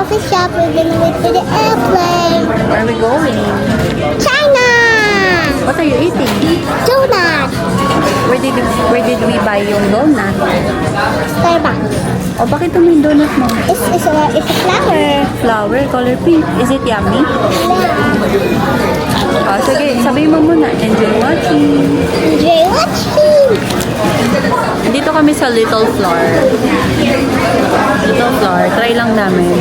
coffee shop. We're gonna wait for the airplane. Where are we going? China! What are you eating? Donut! Where did we buy yung donut? Starbucks. O bakit ito may donut mo? It's a flower. Flower, color pink. Is it yummy? O sige, sabihin mo muna. Enjoy watching. Enjoy watching! Dito kami sa Little Floor. Little Floor. Try lang namin.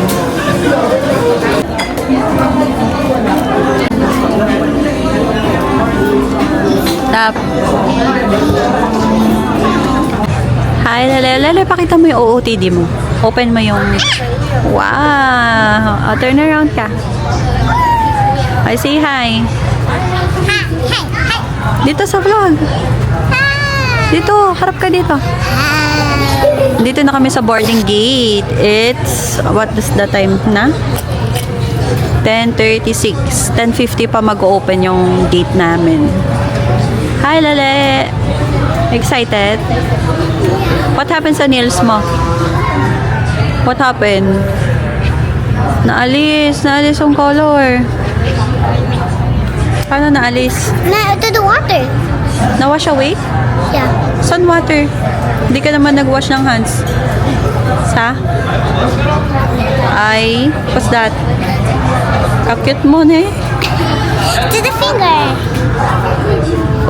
Tap. Hi, Lele. Pakita mo yung OOTD mo. Open mo yung... Wow! Turn around ka. Ay, say hi. Dito sa vlog. Dito, harap ka dito. Dito na kami sa boarding gate. It's, what is the time na? 10:36. 10:50 pa mag-open yung gate namin. Hi, Lele! Excited? What happened sa nails mo? What happened? Naalis yung color. Paano naalis? Now to the water. Na-wash away? Yeah. Sun water. Hindi ka naman nag-wash ng hands. Sa? Ay, what's that? Kakute mo na eh. To the finger.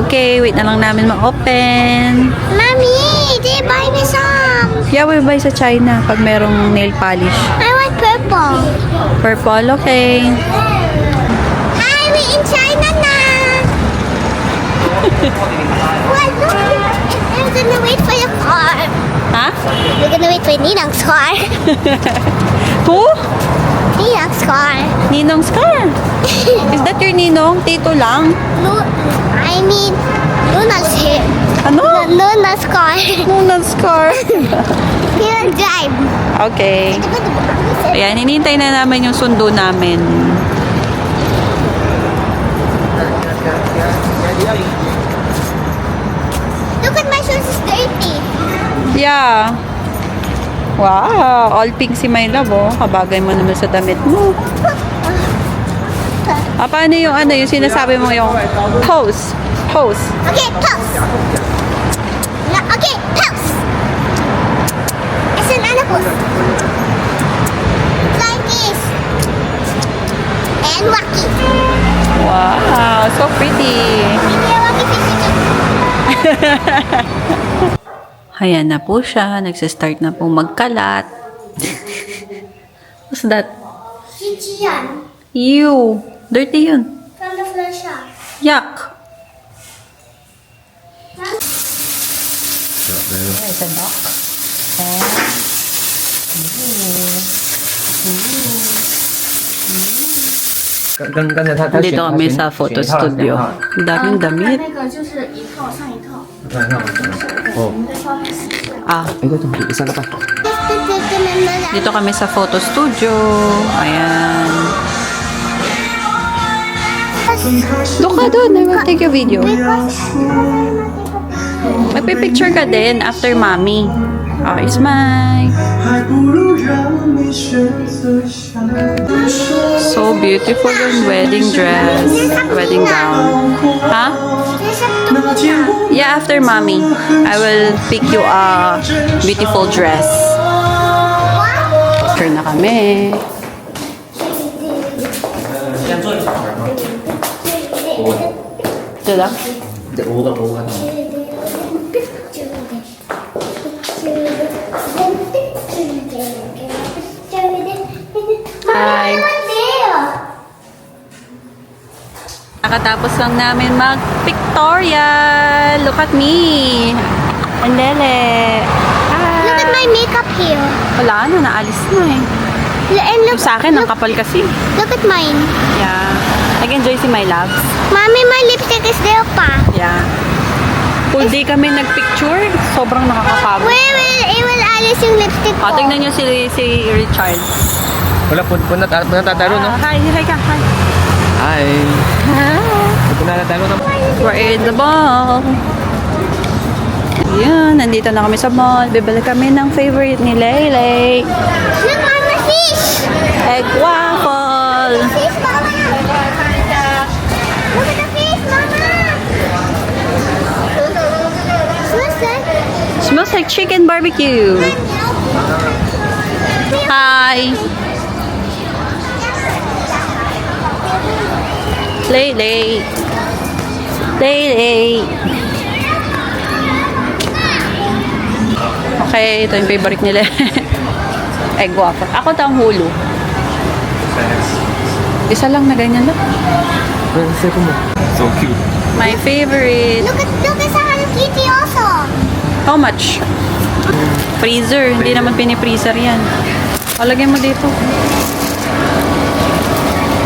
Okay, wait na lang namin ma-open. Mommy, they buy me some. Yeah, we buy sa China pag merong nail polish. I want purple. Purple, okay. Hi, we're in China now. What? We're gonna wait for your car. Ha? We're gonna wait for Ninong's car. Who? Ninong's car. Ninong's car. Is that your ninong? Tito lang? I mean, Luna's here. Ano? Luna's car. Ninong's car. He'll drive. Okay. Ayan, hinihintay na namin yung sundo namin. Look at my shoes, it's dirty. Yeah. Wow, all pink si my love, oh. Kabagay mo naman sa damit mo. Ah, paano yung ano, yung sinasabi mo yung pose? Pose. Okay, pose. No, okay, pose. It's an animal. Like this. And wacky. Wow, so pretty. Yeah, wacky fishy. Ayan na po siya. Nagsistart na po magkalat. What's that? Chichian. Ew. Dirty yun. From the floor shop. Yuck. It's a duck. Dito kami sa photo studio. Ang daming damit. 那个就是一套上一套。 Ah, dito kami sa photo studio. Ayan. Doon ka doon. I will take a video. Magpipicture ka din after mommy. Oh, smile. So beautiful yung wedding dress. Wedding gown. Huh? Yeah, after mommy. I will pick you a beautiful dress. Picture na kami. Ito lang? Hi. Nakatapos lang namin mag-pictorial. Look at me. And Lele. Hi. Look at my makeup here. Wala na, naalis na eh. And Yung look, sa akin, ang kapal kasi. look at mine. Yeah. Nag-enjoy si my loves. Mommy, my lipstick is there pa. Yeah. Full day kami nag-picture. Sobrang nakakapagod. It will alis yung lipstick ko. Tingnan nyo si Richard. Wala po natataro, no? Hi ka. Hi. Hi. Po natataro na. We're in the mall. Ayan, nandito na kami sa mall. Bibili kami ng favorite ni Leylay. Look, Mama, fish. like chicken barbecue. Hi. Lay. Okay, ito yung favorite nila. Egg waffle. Ako tang hulu. Isa lang na ganyan lang. So cute. My favorite. Look at sa Hello Kitty also. How much? Freezer. Hindi naman pini-freezer yan. Palagay mo dito.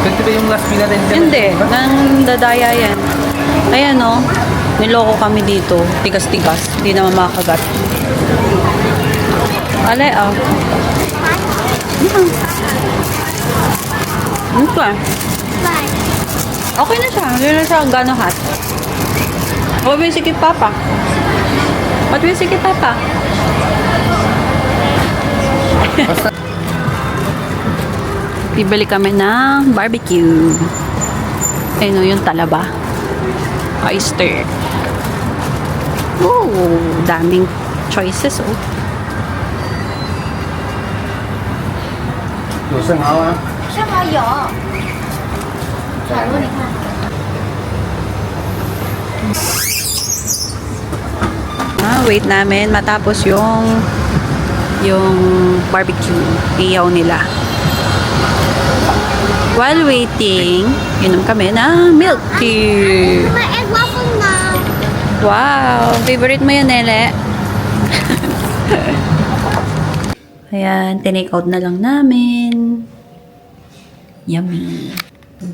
Pwede ba yung last meal natin? Hindi. Nang dadaya yan. Ayan o. Niloko kami dito. Tigas-tigas. Hindi naman makagat. Alay ah. Ano ka? Bye. Okay na siya. Hindi na siya gano'n hot. What will sikip papa? What will sikip papa? Bibili kami ng barbecue. Ayun o, yung talaba. Oyster. Oh, daming choices oh. 有生蚝啊。生蚝有，小鹿你看， Wait namin matapos yung barbecue. Iyaw nila. While waiting, inom kami ng milk tea. My egg waffle now. Wow! Favorite mo yan, Nele? Ayan, tinake out na lang namin. Yummy.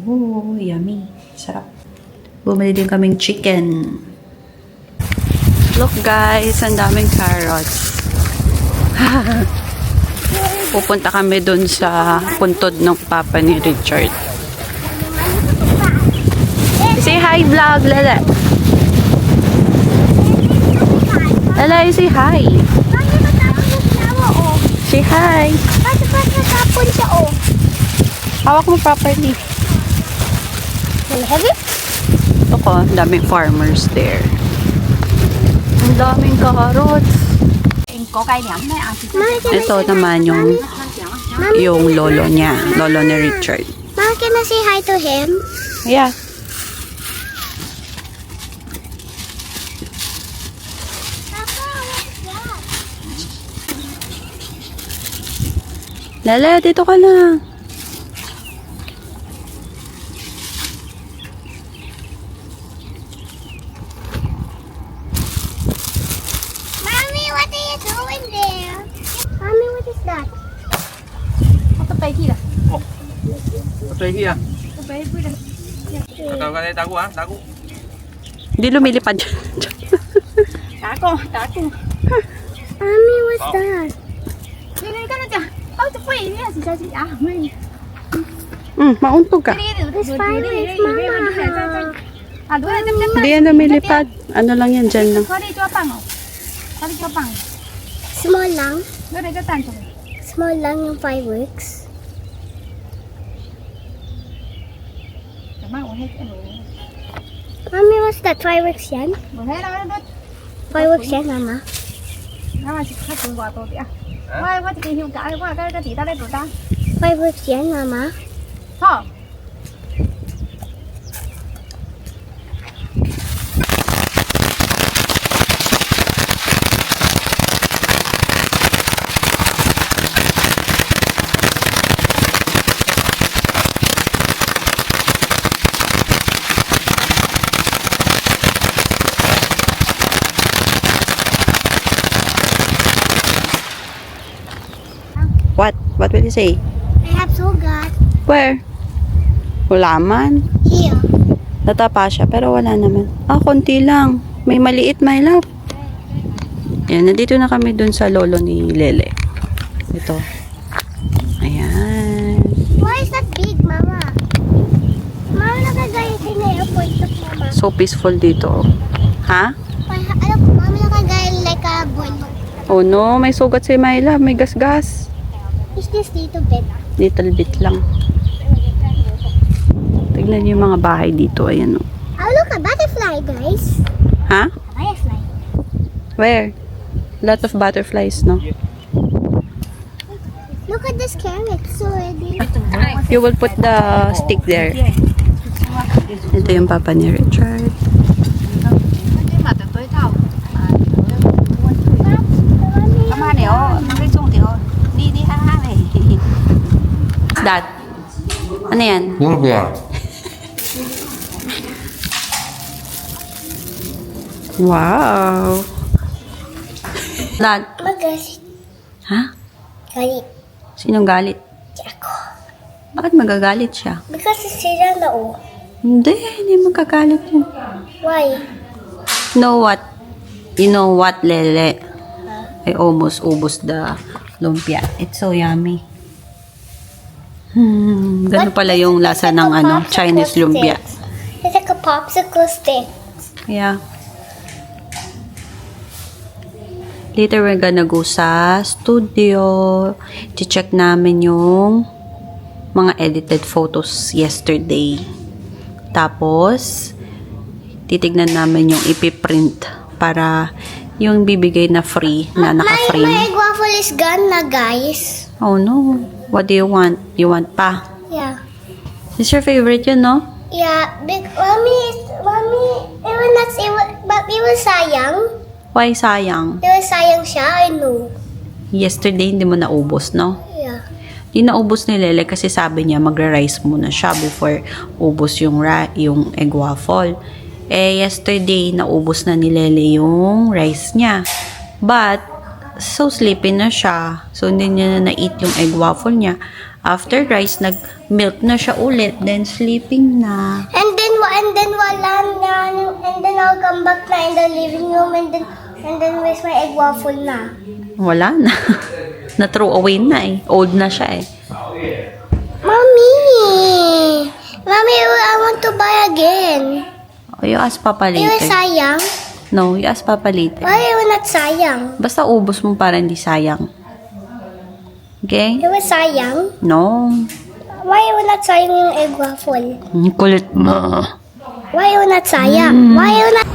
Ooh, yummy. Sarap. Bumili din kaming chicken. Look guys, ang daming carrots. Pupunta kami dun sa puntod ng papa ni Richard. Say hi vlog, Lala. Lala, say hi. Bakit matapon yung flower, oh? Say hi. Bakit matapon siya, oh? Hawak mo properly. Will have it? Ito ko, ang daming farmers there. Ang daming carrots. có cây nhãn đấy ăn thì Mommy, can Ito naman yung lolo niya. Lolo ni Richard. Mom, can I say hi to him? Yeah. Lala, dito ka lang. Mommy, what are you doing there? Mommy, what is that? có cây gì đó Ito yung iya. cây vui đây Tawag ka na tago ah. Tago. Hindi lumilipad. cá con Mommy, what's that? đi đi cái nó kìa ôi tôi quỳ đi gì cho chị à mình Mauntog ka. đi đi It's fireworks, Mama. à đúng rồi chấm chấm Hindi yan lumilipad. Ano lang yan, dyan lang. có đi cho bằng không có đi cho bằng Small lang. nó đây cho tàn rồi Small lang yung fireworks. cảm ơn hết cái đồ Mommy, what's that? Fireworks yan? đồ hết đâu nó Fireworks yan, Mama. nó mà chỉ khách cùng gọi tôi kìa qua chị hiểu cả qua cái tí ta đây tụi ta Fireworks yan, Mama. hả What? What will you say? I have sugat. Where? Wala man. Here. Natapa siya, pero wala naman. Konti lang. May maliit, my love. Ayan, nandito na kami dun sa lolo ni Lele. Ito. Ayan. Why is that big, Mama? Mama, nakagaya sa airport to, Mama. So peaceful dito. Ha? Alam ko, Mama, nakagaya like a bulldog. Oh no, may sugat si my love. May gas-gas. Is this little bit? Little bit lang. Tignan niyo yung mga bahay dito. Ayan o. Oh, look, a butterfly, guys. Ha? Butterfly. Where? Lot of butterflies, no? Look at this carrot. So ready. You will put the stick there. Ito yung papa ni Richard. What's that? Ano yan? Lumpia. Wow! That? Magalit. Ha? Galit. Sinong galit? Ako. Bakit magagalit siya? Because sila na oh. Hindi magagalit yun. Why? You know what, Lele? I almost ubos the lumpia. It's so yummy. Ganun pala yung lasa ng Chinese lumpia. It's like a popsicle stick. Yeah. Later, we're gonna go sa studio. I-check namin yung mga edited photos yesterday. Tapos, titignan namin yung ipiprint para yung bibigay na free, na naka-frame. My egg waffle is gone na, guys. Oh no. What do you want? You want pa? Yeah. It's your favorite yun, no? Yeah, mommy, but it was sayang. Why sayang? It was sayang siya, I know. Yesterday, hindi mo naubos, no? Yeah. Di naubos ni Lele kasi sabi niya magra-rice muna siya before ubos yung egg waffle. Yesterday, naubos na ni Lele yung rice niya. But, so sleepy na siya. So, hindi niya na na-eat yung egg waffle niya. After rice, nag-milk na siya ulit. Then, sleeping na. And then wala na, and then I'll come back na in the living room, and then where's my egg waffle na? Wala na. Na-throw away na eh. Old na siya eh. Mommy, I want to buy again. Oh, you ask Papa It was later. sayang. No, you ask Papa later. Why it was not sayang? Basta ubos mo para hindi sayang. Okay? It was sayang. No. Why it was not sayang yung egg waffle? Kulit mo. Why it was not sayang? Why it was not...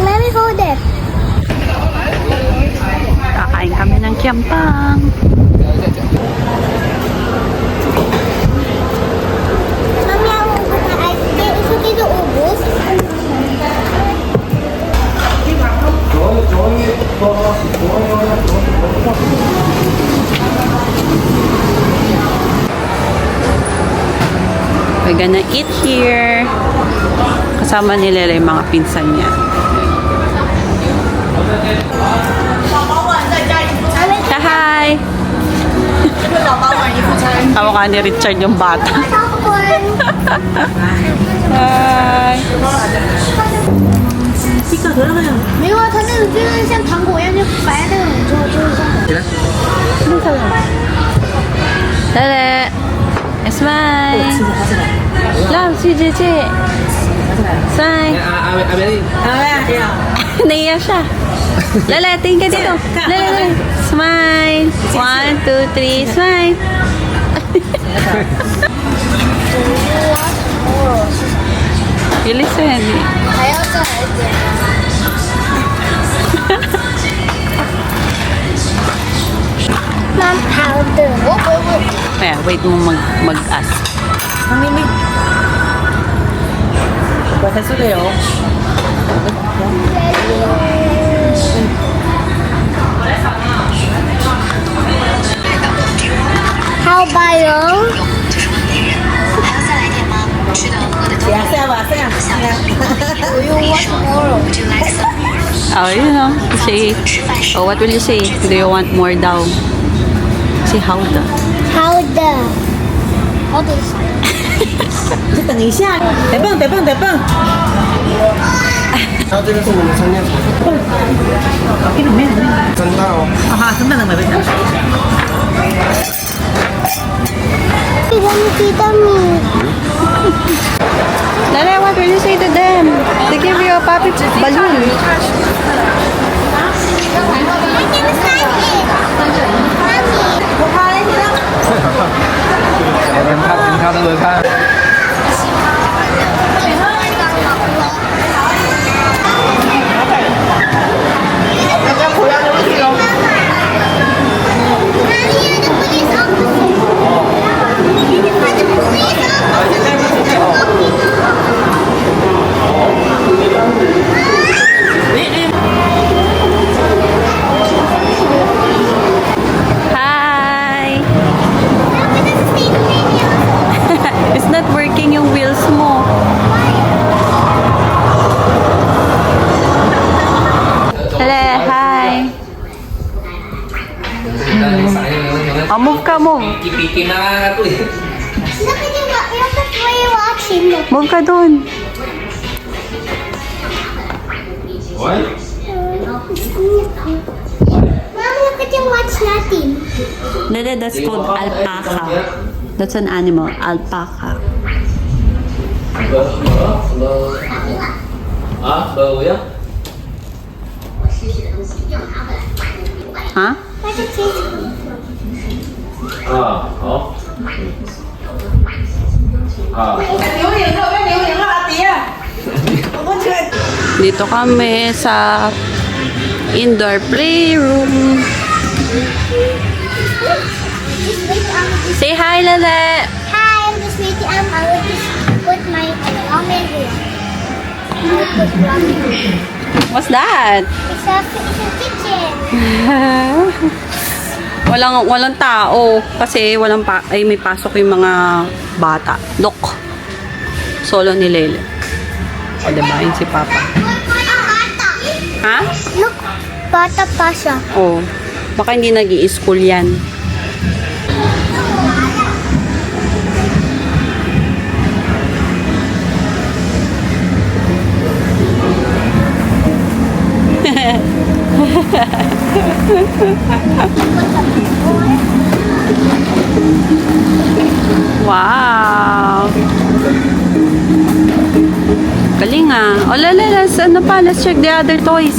Let me hold it. Kakain kami ng kiampang. Mami, ito dito ubos. We're gonna eat here. Kasama ni Lele yung mga pinsan niya. Say hi! Kamukha ni Richard yung bata. Popcorn. Hi! 没有啊，它那个就是像糖果一样，就白那种，就是像。 Lele! Smile! Love, si Jeje! Smile! Naiya siya. Lele, tingin ka dito. Lele. Smile. 1, 2, 3. Smile. You listen. 还要再来一点。Mom, powder. Kaya, wait mo mag-ask. How about you? Oh, you know. Say, oh, what will you say? Do you want more daw? Say how the. Powder. What is 等一下，得蹦得蹦得蹦。然后这个是我们参加给你妹妹。真的哦。啊哈，真的能没问题。 Tita me. Lele, what will you say to them? They give you a puppy balloon. I can sign it. Mommy. 人看都能看。Move ka, move. Kipiki na nga ako eh. Look at where you're watching. Move ka dun. What? Mom, look at yung watch natin. Dede, that's called alpaca. That's an animal, alpaca. Ah, bau ya? Ha? Where's the cheese? Ah, oh. Ah. Dito kami sa indoor playroom. Say hi, Lele! Hi, I'm just waiting. I will just put my ramen here. I will put ramen here. What's that? It's a kitchen. Walang tao kasi may pasok yung mga bata. Look. Solo ni Lele. O, diba? Yun si Papa. Ha? Look, bata pa siya. Oh. Baka hindi nag-i-school yan. Wow! Galing ah. O, let's check the other toys.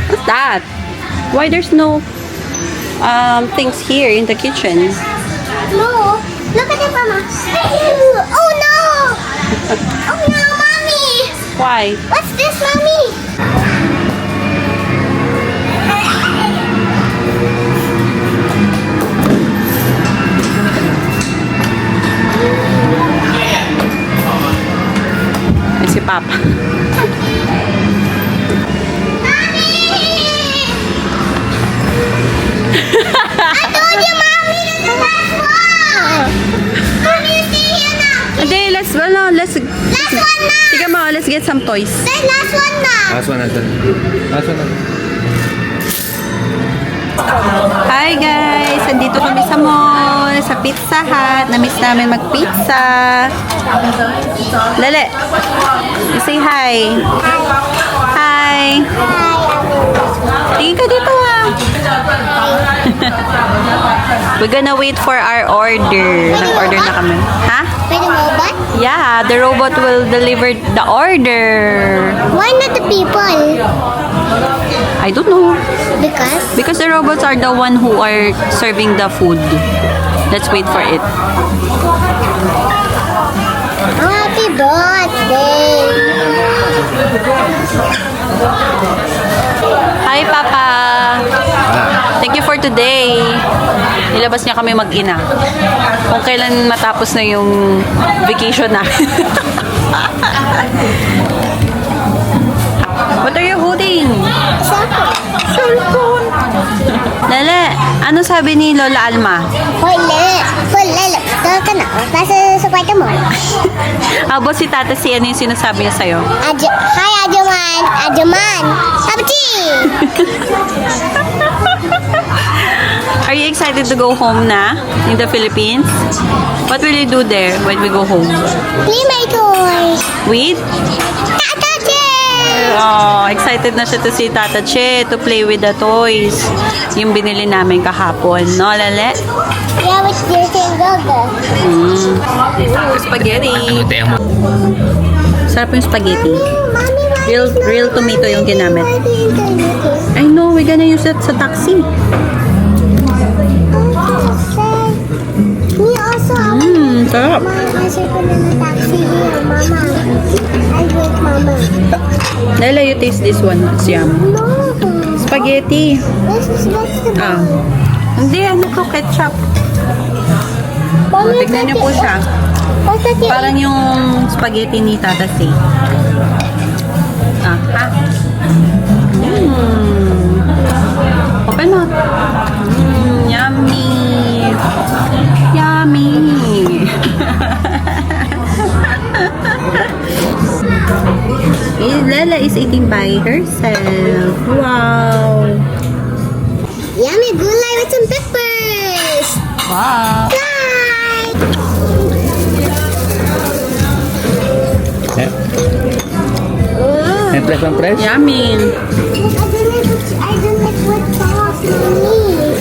What's that? Why there's no things here in the kitchen? No, look at it, Mama. Oh no! Oh no, Mommy! Why? What's this, Mommy? Ay, si Papa. I told you, Mommy, this is the last one! Mommy, you stay here now. Hindi, let's Last one na! sige mo, let's get some toys. There's last one na! Last one. Last one. Hi guys! Andito kami sa mall, sa Pizza Hut. Na-miss namin mag-pizza. Lele, you say hi. Hi. Tingin ka dito ah. We're gonna wait for our order. Nag-order na kami. Ha? Pwede mo ba? Yeah, the robot will deliver the order. Why not the people? I don't know. Because The robots are the one who are serving the food. Let's wait for it. happy birthday! Hi, Papa! Thank you for today. Nilabas niya kami mag-ina. Kung kailan matapos na yung vacation na. What are you holding? Cellphone. Lele, ano sabi ni Lola Alma? Hoy, Lele, tawag ka na. Nasa sa kwarto mo. Abo si Tata si ano yung sinasabi niya sa'yo? Hi, Ajuman! Abchi! Are you excited to go home na in the Philippines? What will you do there when we go home? Play my toys. With? Tata Che! Oh, excited na siya to see Tata Che to play with the toys. Yung binili namin kahapon, no, Lele? Yeah, which dear thing go. Spaghetti. Sarap yung spaghetti. Real tomato yung ginamit. I know, we're gonna use it sa taxi. Me also. Sarap. Mama, I should put in the taxi here, Mama. I wait, Mama. Lele, you taste this one. It's yum. No. Spaghetti. This is vegetable. Ah. Hindi, ano to? Ketchup. Mama, Tignan niyo po siya. What's that? Parang yung spaghetti ni Tata C. Open mo. Yummy. Yummy. Lele is eating by herself. Wow! Yummy gulay with some peppers. Wow! Fly. Fresh and fresh? Yummy! I don't like what sauce, mommy.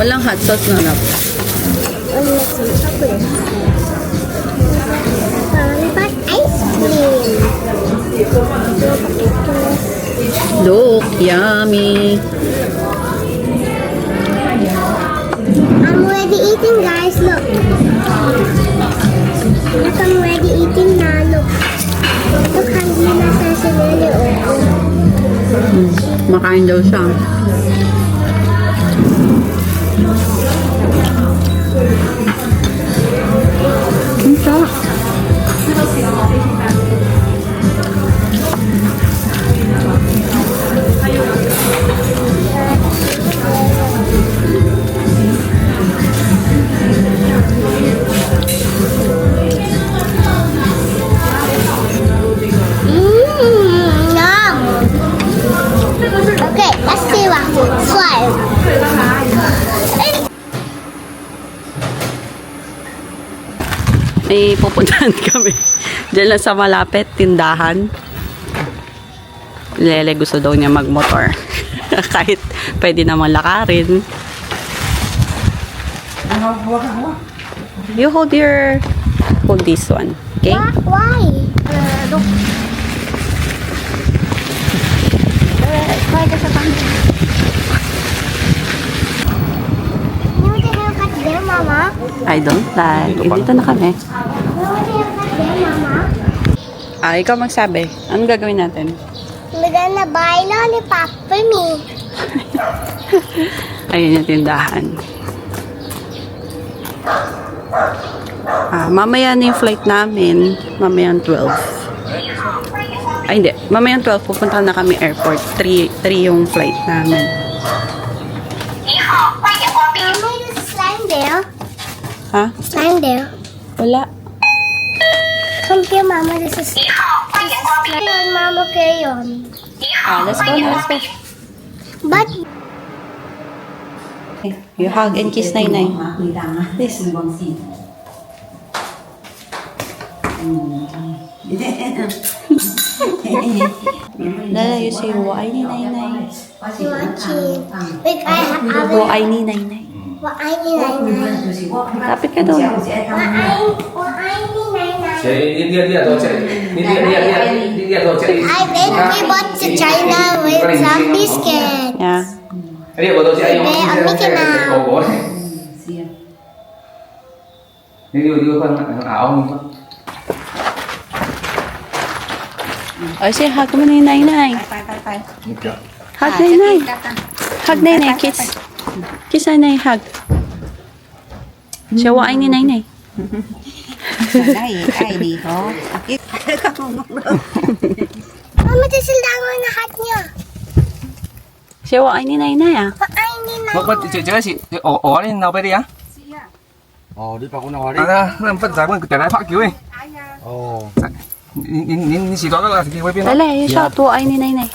Walang hot sauce na lang. I like some chocolate. But ice cream. Look, yummy! I'm already eating, guys. Look. Look, I'm already eating now. Look. Look, hungry na sa sinili. Makain daw siya. Ang sarap. Yum. Okay, let's see what it's like. May pupuntahan kami. Diyan lang sa malapit, tindahan. Lele gusto daw niya magmotor. Kahit pwede naman lakarin. You hold this one. Okay? Why? Look. You want the haircut there, Mama? I don't like. Dito na kami. You want the haircut there, Mama? Ikaw magsabi. Anong gagawin natin? We're gonna buy lollipop for me. Ayun yung tindahan. Mamaya na yung flight namin. Mamaya yung 12. Ay, hindi. Mamaya yung 12, pupunta na kami airport. 3 yung flight namin. Mama, there's slime there. Ha? Slime there. Wala. Come here, Mama. This is slime. Mama, crayon. Let's go na. Let's go. But You hug and kiss Nainay. Please. Lala, you say, why ni Nainay? watching. Wait, I have Why ni Nainay? Why ni Nainay? Kapit ka doon. Why ni Nainay? Dia tuh cek. Dia tuh cek. I think we bought to China with some biscuit. Yeah. Dia tuh cek yang Mickey Mouse. Ini dia kan ảo Ay, say, hug mo ni Nainay. Hug Nainay. Hug Nainay, kiss. Kiss Nainay, hug. Siya waay ni Nainay. Mama, disildangan na hat niya. Siya waay ni Nainay ah. Why ni Nainay? Có chị gì ổ lên nào bên đi á? đi vào con nào đi. Nó phân giải con cái này phát cứu đi. Nhìn chỉ đó là thì quay bên. Lala, yung shout, waay ni Nainay.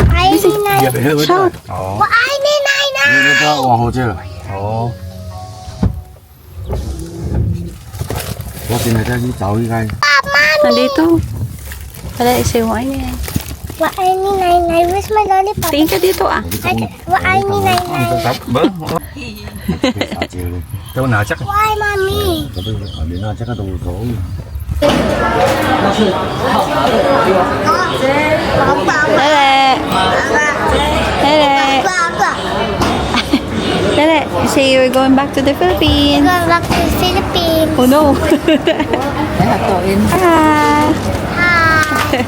Why ni Nainay? Shout. Why ni Nainay? Đi ra hoàng hồ chưa? Có tiền này ra đi cháu đi ngay. Nandito. Lala, say waay ni Nainay. Why ni Nainay? Where's my lollipop? Tingin ka dito ah. Why ni Nainay? Bớt. Xả chiều luôn. Đâu nào chắc. Why, mommy? Có tôi ở đến nào chắc là đồ số. Lala. Lala. Lala, say you're going back to the Philippines. Going back to the Philippines. Oh no. Ah. Hi.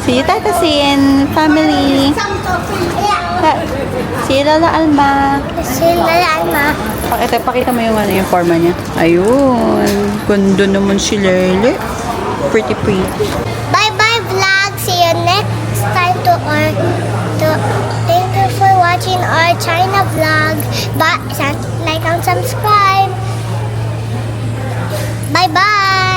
See you, Tata Sin. Family. Si Lola Alma. Sila Alma. Ito, pakita mo yung ano, yung forma niya. Ayun. Ganda naman si Lele. Pretty pretty. Bye-bye vlog. See you next time thank you for watching our China vlog. Like and subscribe. Bye-bye.